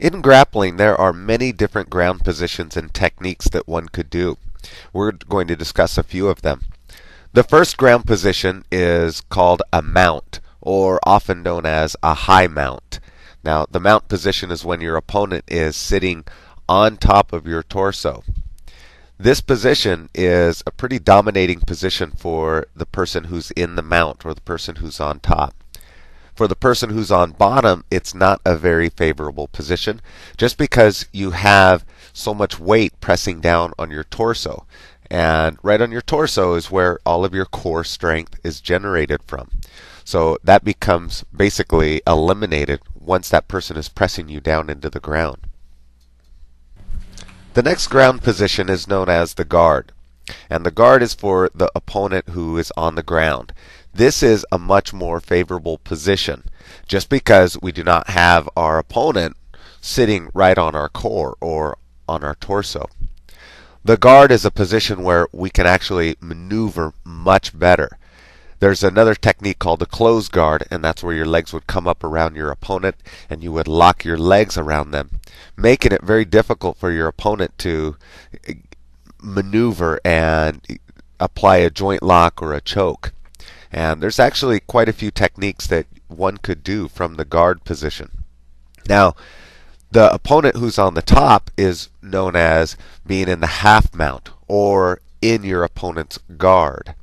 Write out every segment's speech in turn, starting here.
In grappling, there are many different ground positions and techniques that one could do. We're going to discuss a few of them. The first ground position is called a mount, or often known as a high mount. Now, the mount position is when your opponent is sitting on top of your torso. This position is a pretty dominating position for the person who's in the mount or the person who's on top. For the person who's on bottom, it's not a very favorable position just because you have so much weight pressing down on your torso. And right on your torso is where all of your core strength is generated from. So that becomes basically eliminated once that person is pressing you down into the ground. The next ground position is known as the guard. And the guard is for the opponent who is on the ground. This is a much more favorable position just because we do not have our opponent sitting right on our core or on our torso. The guard is a position where we can actually maneuver much better. There's another technique called the closed guard, and that's where your legs would come up around your opponent and you would lock your legs around them, making it very difficult for your opponent to maneuver and apply a joint lock or a choke. And there's actually quite a few techniques that one could do from the guard position. Now, the opponent who's on the top is known as being in the half mount or in your opponent's guard.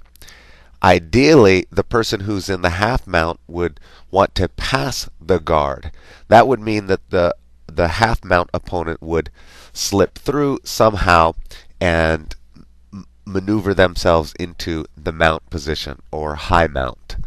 Ideally, the person who's in the half mount would want to pass the guard. That would mean that the half mount opponent would slip through somehow and maneuver themselves into the mount position or high mount.